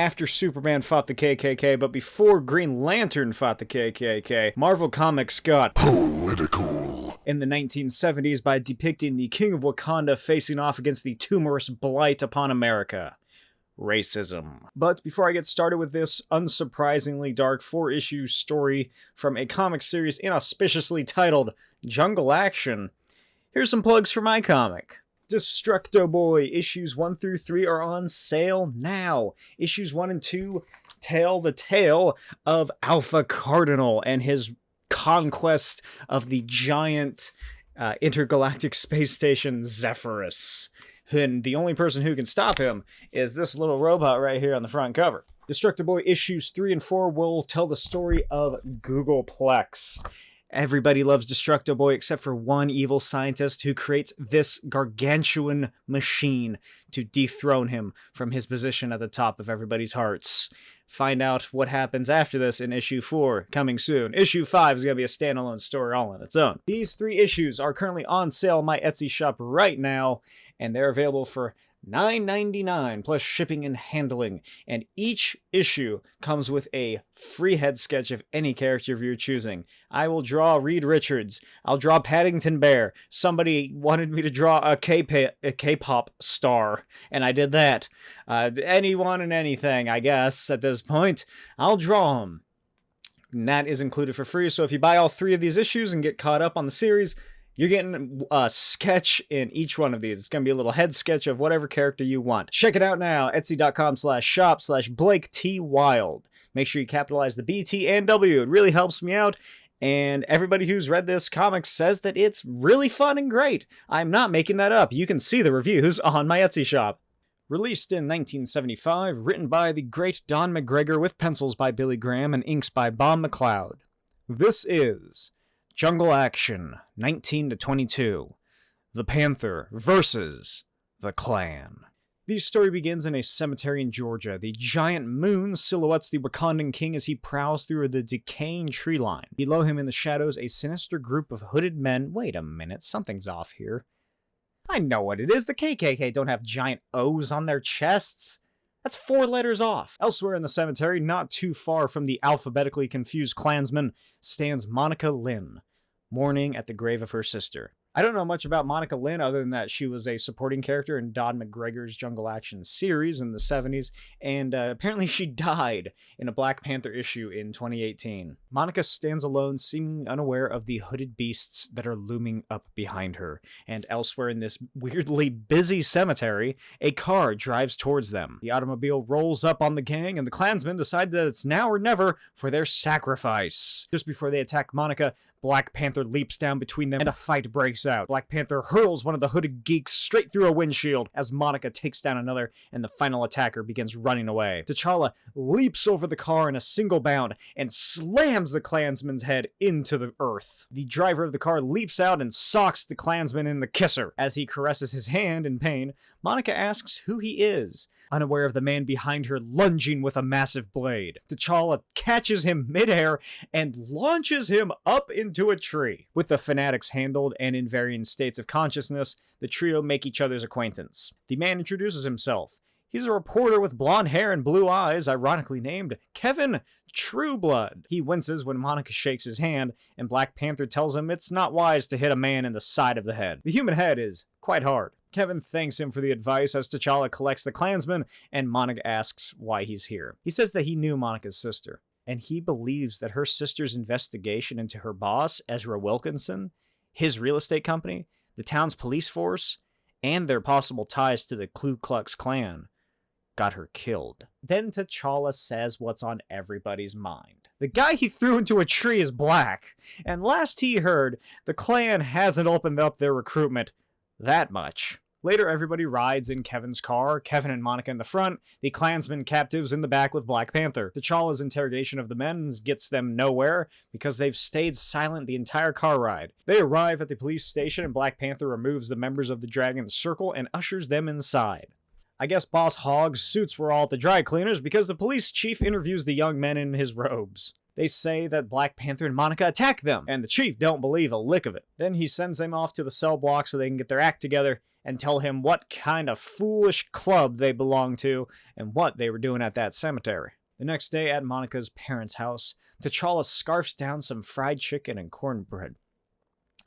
After Superman fought the KKK, but before Green Lantern fought the KKK, Marvel Comics got political in the 1970s by depicting the King of Wakanda facing off against the tumorous blight upon America. Racism. But before I get started with this unsurprisingly dark 4-issue story from a comic series inauspiciously titled Jungle Action, here's some plugs for my comic. Destructo Boy issues 1 through 3 are on sale now. Issues 1 and 2 tell the tale of Alpha Cardinal and his conquest of the giant intergalactic space station Zephyrus. And the only person who can stop him is this little robot right here on the front cover. Destructo Boy issues 3 and 4 will tell the story of Googleplex. Everybody loves Destructo Boy except for one evil scientist who creates this gargantuan machine to dethrone him from his position at the top of everybody's hearts. Find out what happens after this in issue 4, coming soon. Issue 5 is going to be a standalone story all on its own. These 3 issues are currently on sale in my Etsy shop right now, and they're available for $9.99 plus shipping and handling, and each issue comes with a free head sketch of any character of your choosing. I will draw Reed Richards. I'll draw Paddington Bear. Somebody wanted me to draw a K-pop star, and I did that. Anyone and anything, I guess, at this point. I'll draw them. And that is included for free, so if you buy all 3 of these issues and get caught up on the series, you're getting a sketch in each one of these. It's going to be a little head sketch of whatever character you want. Check it out now, etsy.com/shop/BlakeTWild. Make sure you capitalize the B, T, and W. It really helps me out. And everybody who's read this comic says that it's really fun and great. I'm not making that up. You can see the reviews on my Etsy shop. Released in 1975, written by the great Don McGregor with pencils by Billy Graham and inks by Bob McLeod. This is Jungle Action, 19-22. The Panther versus the Klan. The story begins in a cemetery in Georgia. The giant moon silhouettes the Wakandan king as he prowls through the decaying tree line. Below him in the shadows, a sinister group of hooded men. Wait a minute, something's off here. I know what it is. The KKK don't have giant O's on their chests. That's 4 letters off. Elsewhere in the cemetery, not too far from the alphabetically confused Klansman, stands Monica Lynne, mourning at the grave of her sister. I don't know much about Monica Lynne other than that she was a supporting character in Don McGregor's Jungle Action series in the 70s, and apparently she died in a Black Panther issue in 2018. Monica stands alone, seemingly unaware of the hooded beasts that are looming up behind her, and elsewhere in this weirdly busy cemetery, a car drives towards them. The automobile rolls up on the gang, and the Klansmen decide that it's now or never for their sacrifice. Just before they attack Monica, Black Panther leaps down between them and a fight breaks out. Black Panther hurls one of the hooded geeks straight through a windshield as Monica takes down another and the final attacker begins running away. T'Challa leaps over the car in a single bound and slams the Klansman's head into the earth. The driver of the car leaps out and socks the Klansman in the kisser. As he caresses his hand in pain, Monica asks who he is, unaware of the man behind her lunging with a massive blade. T'Challa catches him midair and launches him up into a tree. With the fanatics handled and in varying states of consciousness, the trio make each other's acquaintance. The man introduces himself. He's a reporter with blonde hair and blue eyes, ironically named Kevin Trueblood. He winces when Monica shakes his hand, and Black Panther tells him it's not wise to hit a man in the side of the head. The human head is quite hard. Kevin thanks him for the advice as T'Challa collects the Klansmen, and Monica asks why he's here. He says that he knew Monica's sister, and he believes that her sister's investigation into her boss, Ezra Wilkinson, his real estate company, the town's police force, and their possible ties to the Ku Klux Klan got her killed. Then T'Challa says what's on everybody's mind. The guy he threw into a tree is black, and last he heard, the Klan hasn't opened up their recruitment that much. Later, everybody rides in Kevin's car, Kevin and Monica in the front, the Klansmen captives in the back with Black Panther. T'Challa's interrogation of the men gets them nowhere because they've stayed silent the entire car ride. They arrive at the police station and Black Panther removes the members of the Dragon's Circle and ushers them inside. I guess Boss Hogg's suits were all at the dry cleaners because the police chief interviews the young men in his robes. They say that Black Panther and Monica attack them, and the chief don't believe a lick of it. Then he sends them off to the cell block so they can get their act together, and tell him what kind of foolish club they belonged to and what they were doing at that cemetery. The next day at Monica's parents' house, T'Challa scarfs down some fried chicken and cornbread.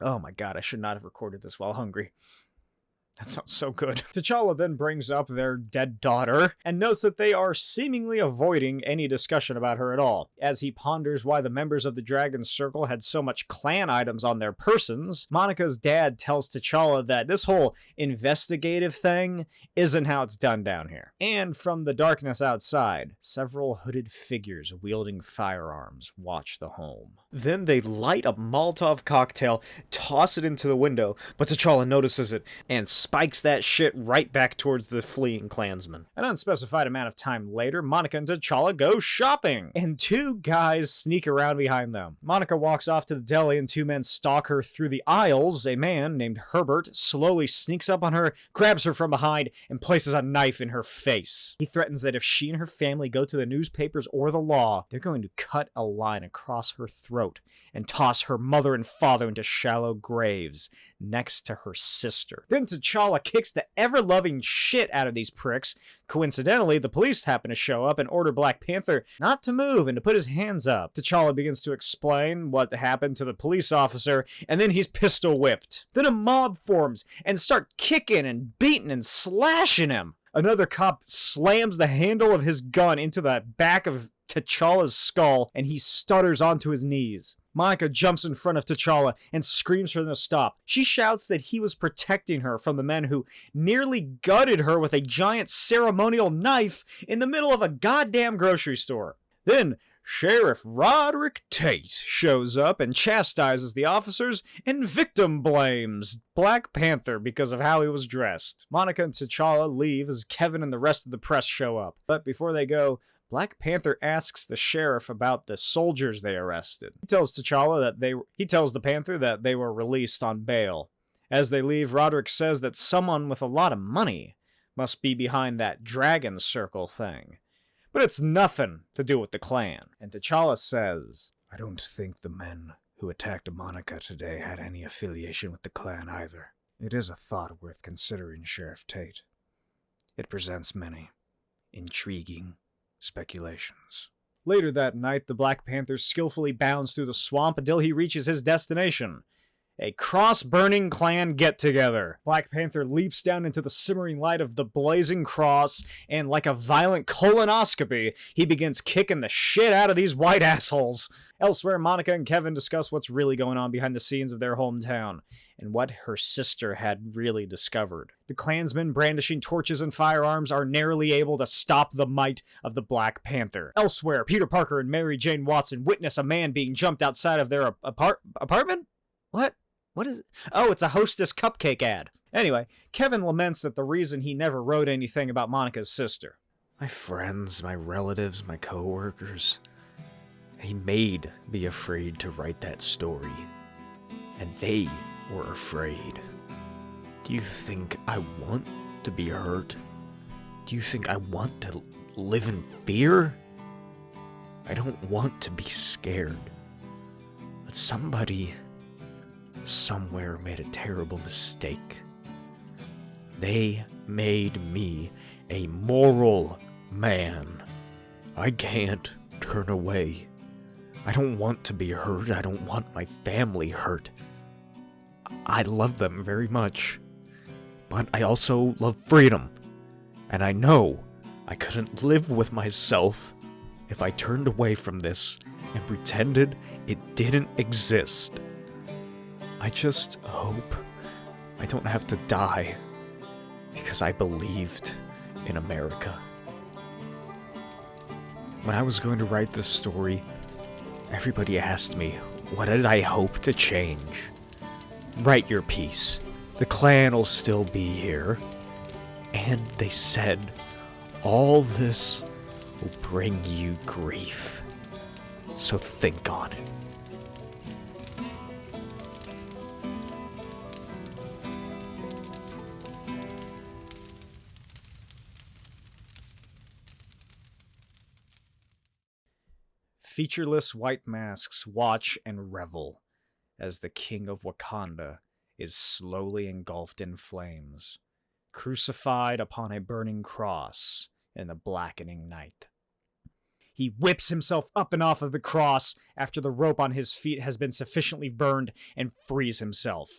Oh my god, I should not have recorded this while hungry. That sounds so good. T'Challa then brings up their dead daughter and notes that they are seemingly avoiding any discussion about her at all. As he ponders why the members of the Dragon Circle had so much clan items on their persons, Monica's dad tells T'Challa that this whole investigative thing isn't how it's done down here. And from the darkness outside, several hooded figures wielding firearms watch the home. Then they light a Molotov cocktail, toss it into the window, but T'Challa notices it and spikes that shit right back towards the fleeing Klansmen. An unspecified amount of time later, Monica and T'Challa go shopping, and two guys sneak around behind them. Monica walks off to the deli and two men stalk her through the aisles. A man named Herbert slowly sneaks up on her, grabs her from behind, and places a knife in her face. He threatens that if she and her family go to the newspapers or the law, they're going to cut a line across her throat and toss her mother and father into shallow graves next to her sister. Then T'Challa kicks the ever-loving shit out of these pricks. Coincidentally, the police happen to show up and order Black Panther not to move and to put his hands up. T'Challa begins to explain what happened to the police officer, and then he's pistol whipped. Then a mob forms and start kicking and beating and slashing him. Another cop slams the handle of his gun into the back of T'Challa's skull, and he stutters onto his knees. Monica jumps in front of T'Challa and screams for him to stop. She shouts that he was protecting her from the men who nearly gutted her with a giant ceremonial knife in the middle of a goddamn grocery store. Then Sheriff Roderick Tate shows up and chastises the officers and victim blames Black Panther because of how he was dressed. Monica and T'Challa leave as Kevin and the rest of the press show up. But before they go, Black Panther asks the sheriff about the soldiers they arrested. He tells the Panther that they were released on bail. As they leave, Roderick says that someone with a lot of money must be behind that Dragon Circle thing. But it's nothing to do with the clan. And T'Challa says, "I don't think the men who attacked Monica today had any affiliation with the clan either. It is a thought worth considering, Sheriff Tate. It presents many intriguing speculations." Later that night, the Black Panther skillfully bounds through the swamp until he reaches his destination. A cross-burning clan get-together. Black Panther leaps down into the simmering light of the blazing cross, and like a violent colonoscopy, he begins kicking the shit out of these white assholes. Elsewhere, Monica and Kevin discuss what's really going on behind the scenes of their hometown, and what her sister had really discovered. The Klansmen brandishing torches and firearms are narrowly able to stop the might of the Black Panther. Elsewhere, Peter Parker and Mary Jane Watson witness a man being jumped outside of their apartment? What is it? Oh, it's a Hostess cupcake ad. Anyway, Kevin laments that the reason he never wrote anything about Monica's sister. My friends, my relatives, my co-workers, they made me afraid to write that story. And they were afraid. Do you think I want to be hurt? Do you think I want to live in fear? I don't want to be scared. But somebody somewhere made a terrible mistake. They made me a moral man. I can't turn away. I don't want to be hurt. I don't want my family hurt. I love them very much. But I also love freedom. And I know I couldn't live with myself if I turned away from this and pretended it didn't exist. I just hope I don't have to die because I believed in America. When I was going to write this story, everybody asked me, what did I hope to change? Write your piece. The clan will still be here. And they said, all this will bring you grief. So think on it. Featureless white masks watch and revel as the king of Wakanda is slowly engulfed in flames. crucified upon a burning cross in the blackening night. He whips himself up and off of the cross after the rope on his feet has been sufficiently burned and frees himself.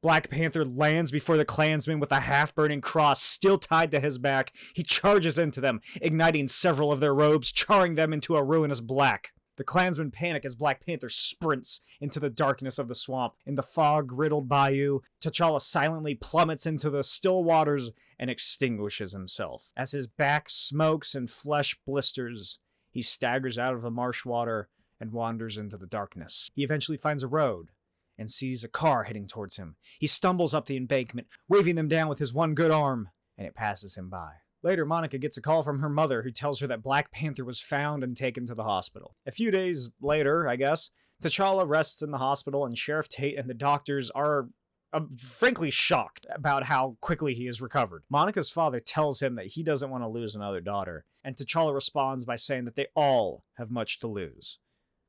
Black Panther lands before the Klansmen with a half-burning cross still tied to his back. He charges into them, igniting several of their robes, charring them into a ruinous black. The Klansmen panic as Black Panther sprints into the darkness of the swamp. In the fog-riddled bayou, T'Challa silently plummets into the still waters and extinguishes himself. As his back smokes and flesh blisters, he staggers out of the marsh water and wanders into the darkness. He eventually finds a road and sees a car heading towards him. He stumbles up the embankment, waving them down with his one good arm, and it passes him by. Later, Monica gets a call from her mother who tells her that Black Panther was found and taken to the hospital. A few days later, I guess, T'Challa rests in the hospital and Sheriff Tate and the doctors are frankly shocked about how quickly he has recovered. Monica's father tells him that he doesn't want to lose another daughter, and T'Challa responds by saying that they all have much to lose.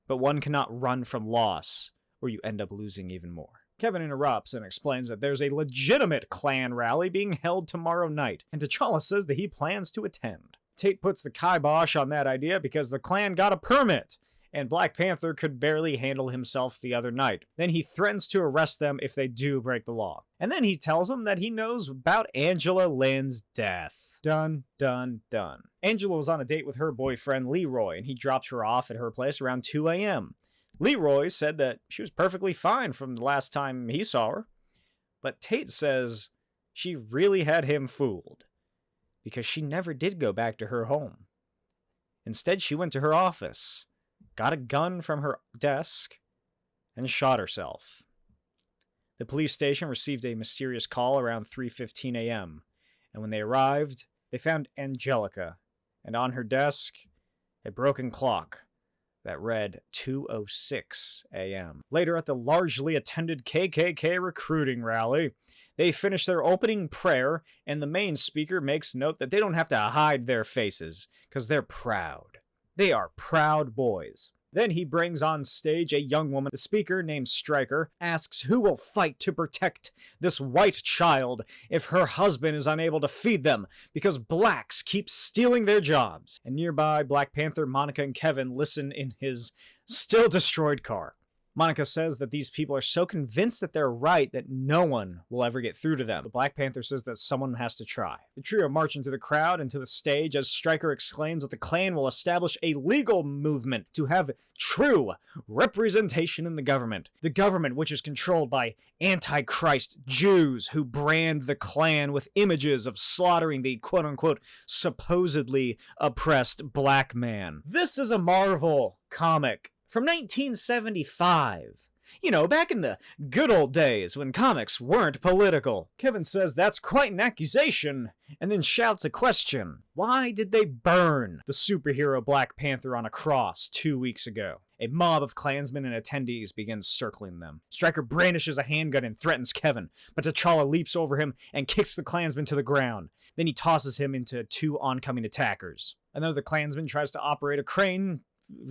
But one cannot run from loss, or you end up losing even more. Kevin interrupts and explains that there's a legitimate Klan rally being held tomorrow night, and T'Challa says that he plans to attend. Tate puts the kibosh on that idea because the Klan got a permit, and Black Panther could barely handle himself the other night. Then he threatens to arrest them if they do break the law. And then he tells them that he knows about Angela Lynn's death. Dun, dun, dun. Angela was on a date with her boyfriend Leroy, and he dropped her off at her place around 2 a.m. Leroy said that she was perfectly fine from the last time he saw her, but Tate says she really had him fooled, because she never did go back to her home. Instead, she went to her office, got a gun from her desk, and shot herself. The police station received a mysterious call around 3:15 a.m., and when they arrived, they found Angelica, and on her desk, a broken clock that read 2:06 a.m. Later at the largely attended KKK recruiting rally, they finish their opening prayer, and the main speaker makes note that they don't have to hide their faces, because they're proud. They are proud boys. Then he brings on stage a young woman. The speaker, named Stryker, asks who will fight to protect this white child if her husband is unable to feed them because blacks keep stealing their jobs. And nearby, Black Panther, Monica, and Kevin listen in his still destroyed car. Monica says that these people are so convinced that they're right that no one will ever get through to them. But Black Panther says that someone has to try. The trio march into the crowd and to the stage as Stryker exclaims that the Klan will establish a legal movement to have true representation in the government. The government which is controlled by antichrist Jews who brand the Klan with images of slaughtering the quote-unquote supposedly oppressed black man. This is a Marvel comic from 1975. You know, back in the good old days when comics weren't political. Kevin says that's quite an accusation, and then shouts a question. Why did they burn the superhero Black Panther on a cross 2 weeks ago? A mob of Klansmen and attendees begins circling them. Stryker brandishes a handgun and threatens Kevin, but T'Challa leaps over him and kicks the Klansman to the ground. Then he tosses him into two oncoming attackers. Another Klansman tries to operate a crane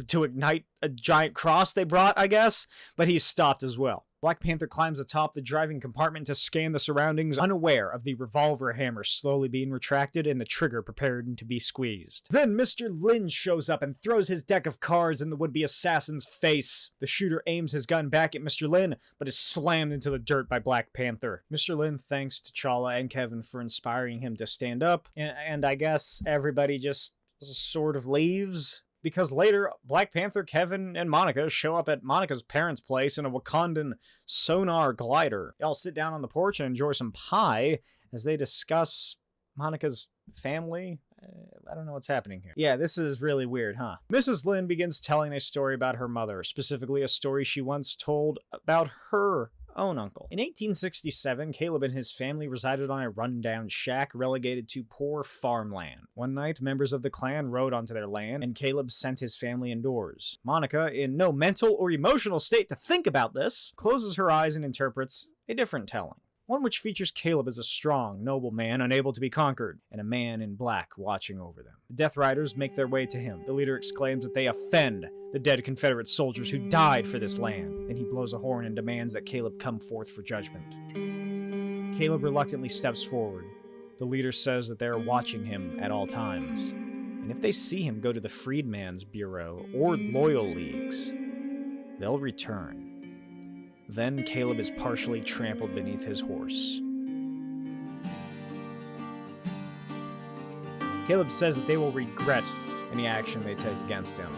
to ignite a giant cross they brought, I guess, but he's stopped as well. Black Panther climbs atop the driving compartment to scan the surroundings, unaware of the revolver hammer slowly being retracted and the trigger prepared to be squeezed. Then Mr. Lynn shows up and throws his deck of cards in the would-be assassin's face. The shooter aims his gun back at Mr. Lynn, but is slammed into the dirt by Black Panther. Mr. Lynn thanks T'Challa and Kevin for inspiring him to stand up, and I guess everybody just sort of leaves. Because later, Black Panther, Kevin, and Monica show up at Monica's parents' place in a Wakandan sonar glider. They all sit down on the porch and enjoy some pie as they discuss Monica's family. I don't know what's happening here. Yeah, this is really weird, huh? Mrs. Lynn begins telling a story about her mother, specifically a story she once told about her own uncle. In 1867, Caleb and his family resided on a rundown shack relegated to poor farmland. One night, members of the Klan rode onto their land, and Caleb sent his family indoors. Monica, in no mental or emotional state to think about this, closes her eyes and interprets a different telling. One which features Caleb as a strong, noble man unable to be conquered, and a man in black watching over them. The Death Riders make their way to him. The leader exclaims that they offend the dead Confederate soldiers who died for this land. Then he blows a horn and demands that Caleb come forth for judgment. Caleb reluctantly steps forward, The leader says that they are watching him at all times, and if they see him go to the Freedman's Bureau or Loyal Leagues, they'll return. Then Caleb is partially trampled beneath his horse. Caleb says that they will regret any action they take against him.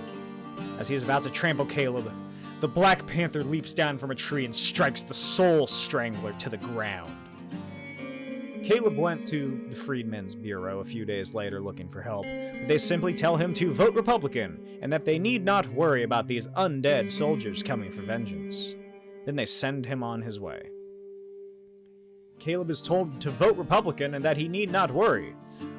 As he is about to trample Caleb, the Black Panther leaps down from a tree and strikes the Soul Strangler to the ground. Caleb went to the Freedmen's Bureau a few days later looking for help, but they simply tell him to vote Republican and that they need not worry about these undead soldiers coming for vengeance. Then they send him on his way. Caleb is told to vote Republican and that he need not worry,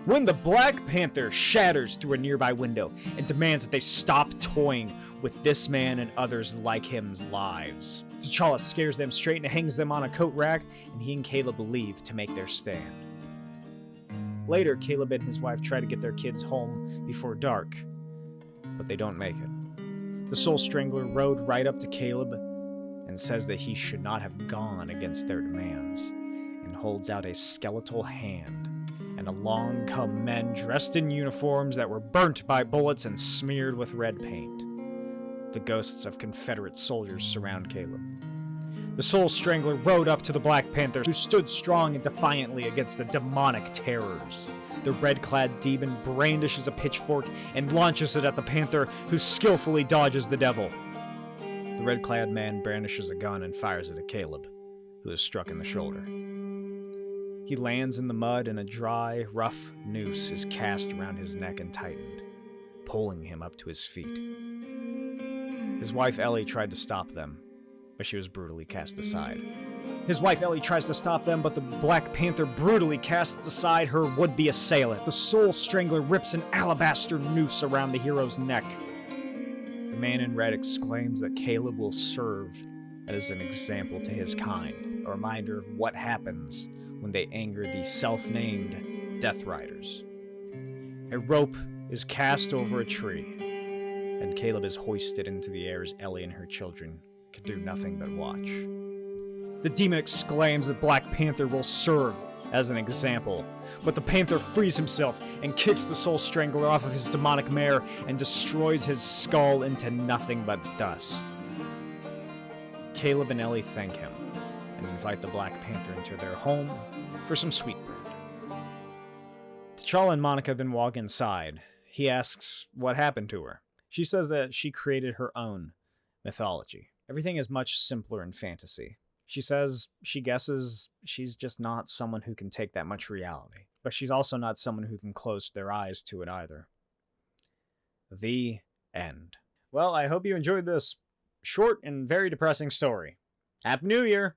when the Black Panther shatters through a nearby window and demands that they stop toying with this man and others like him's lives. T'Challa scares them straight and hangs them on a coat rack, and he and Caleb leave to make their stand. Later, Caleb and his wife try to get their kids home before dark, but they don't make it. The Soul Strangler rode right up to Caleb and says that he should not have gone against their demands, and holds out a skeletal hand and along come men dressed in uniforms that were burnt by bullets and smeared with red paint. The ghosts of Confederate soldiers surround Caleb. The Soul Strangler rode up to the Black Panther, who stood strong and defiantly against the demonic terrors. The red-clad demon brandishes a pitchfork and launches it at the Panther, who skillfully dodges the devil. The red-clad man brandishes a gun and fires it at Caleb, who is struck in the shoulder. He lands in the mud, and a dry, rough noose is cast around his neck and tightened, pulling him up to his feet. His wife Ellie tried to stop them, but she was brutally cast aside. His wife Ellie tries to stop them, but the Black Panther brutally casts aside her would-be assailant. The Soul Strangler rips an alabaster noose around the hero's neck. The man in red exclaims that Caleb will serve as an example to his kind, a reminder of what happens when they anger the self-named Death Riders. A rope is cast over a tree, and Caleb is hoisted into the air as Ellie and her children can do nothing but watch. The demon exclaims that Black Panther will serve as an example, but the Panther frees himself and kicks the Soul Strangler off of his demonic mare and destroys his skull into nothing but dust. Caleb and Ellie thank him and invite the Black Panther into their home for some sweetbread. T'Challa and Monica then walk inside. He asks what happened to her. She says that she created her own mythology. Everything is much simpler in fantasy. She says she guesses she's just not someone who can take that much reality, but she's also not someone who can close their eyes to it either. The end. Well, I hope you enjoyed this short and very depressing story. Happy New Year!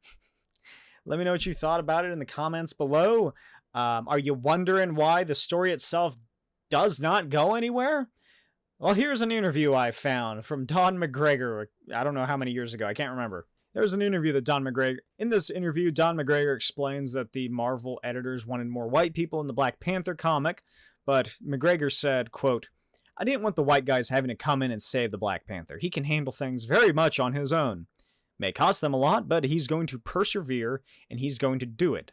Let me know what you thought about it in the comments below. Are you wondering why the story itself does not go anywhere? Well, here's an interview I found from Don McGregor. I don't know how many years ago. I can't remember. There was an interview that Don McGregor... In this interview, Don McGregor explains that the Marvel editors wanted more white people in the Black Panther comic, but McGregor said, quote, "I didn't want the white guys having to come in and save the Black Panther. He can handle things very much on his own. May cost them a lot, but he's going to persevere, and he's going to do it.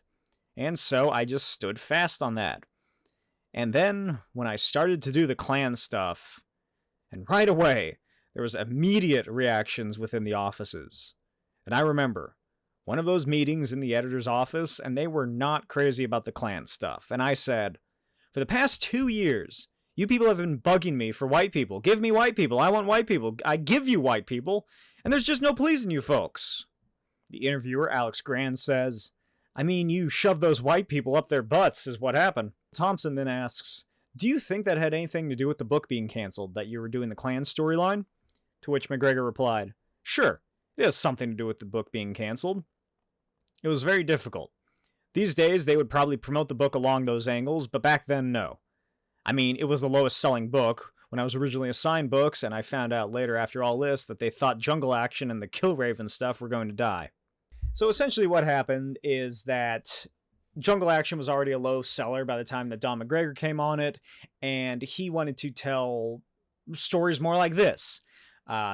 And so I just stood fast on that. And then, when I started to do the Klan stuff, and right away, there was immediate reactions within the offices. And I remember one of those meetings in the editor's office, and they were not crazy about the Klan stuff. And I said, for the past 2 years, you people have been bugging me for white people. Give me white people. I want white people. I give you white people. And there's just no pleasing you folks." The interviewer, Alex Grand, says, "I mean, you shoved those white people up their butts is what happened." Thompson then asks, "Do you think that had anything to do with the book being canceled, that you were doing the Klan storyline?" To which McGregor replied, "Sure, it has something to do with the book being canceled. It was very difficult. These days, they would probably promote the book along those angles, but back then, no. I mean, it was the lowest selling book when I was originally assigned books, and I found out later after all this that they thought Jungle Action and the Killraven stuff were going to die." So essentially what happened is that Jungle Action was already a low seller by the time that Don McGregor came on it, and he wanted to tell stories more like this.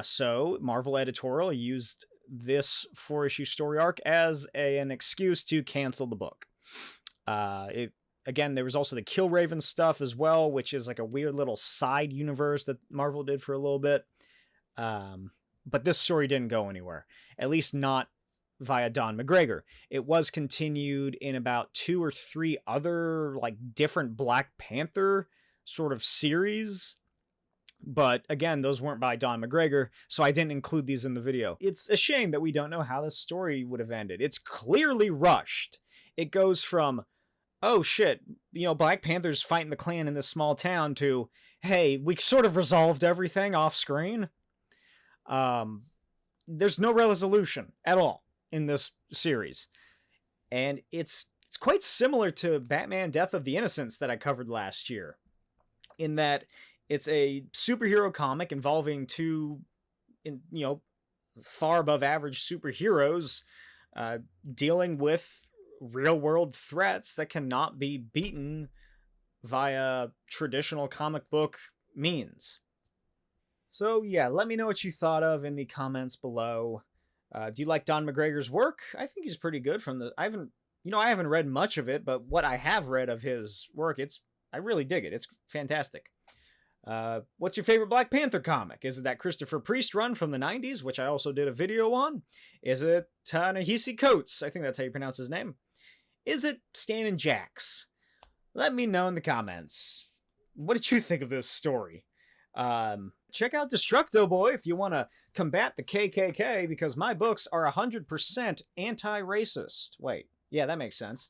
So Marvel Editorial used this 4-issue story arc as an excuse to cancel the book. Again, there was also the Killraven stuff as well, which is like a weird little side universe that Marvel did for a little bit. But this story didn't go anywhere, at least not via Don McGregor. It was continued in about 2 or 3 other like different Black Panther sort of series. But again, those weren't by Don McGregor, so I didn't include these in the video. It's a shame that we don't know how this story would have ended. It's clearly rushed. It goes from, oh shit, Black Panther's fighting the Klan in this small town, to, hey, we sort of resolved everything off screen. There's no resolution at all in this series. And it's quite similar to Batman Death of the Innocents that I covered last year, in that it's a superhero comic involving 2, far above average superheroes dealing with real world threats that cannot be beaten via traditional comic book means. So yeah, let me know what you thought of in the comments below. Do you like Don McGregor's work? I think he's pretty good. I haven't read much of it, but what I have read of his work, I really dig it. It's fantastic. What's your favorite Black Panther comic? Is it that Christopher Priest run from the 90s, which I also did a video on? Is it Ta-Nehisi Coates? I think that's how you pronounce his name. Is it Stan and Jax? Let me know in the comments. What did you think of this story? Check out Destructo Boy if you want to combat the KKK, because my books are 100% anti-racist. Wait, yeah, that makes sense.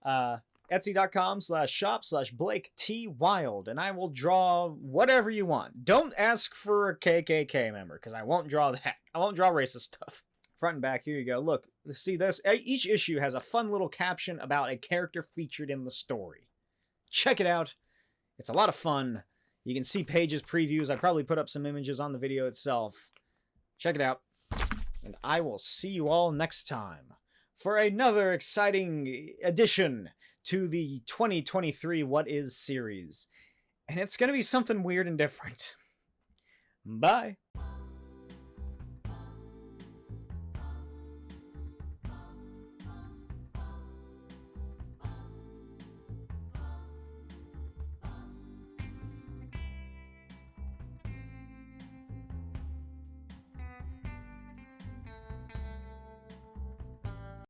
Etsy.com/shop/BlakeTWild, and I will draw whatever you want. Don't ask for a KKK member, because I won't draw that. I won't draw racist stuff. Front and back, here you go. Look, see this? Each issue has a fun little caption about a character featured in the story. Check it out. It's a lot of fun. You can see pages, previews. I probably put up some images on the video itself. Check it out. And I will see you all next time for another exciting addition to the 2023 What Is series. And it's going to be something weird and different. Bye.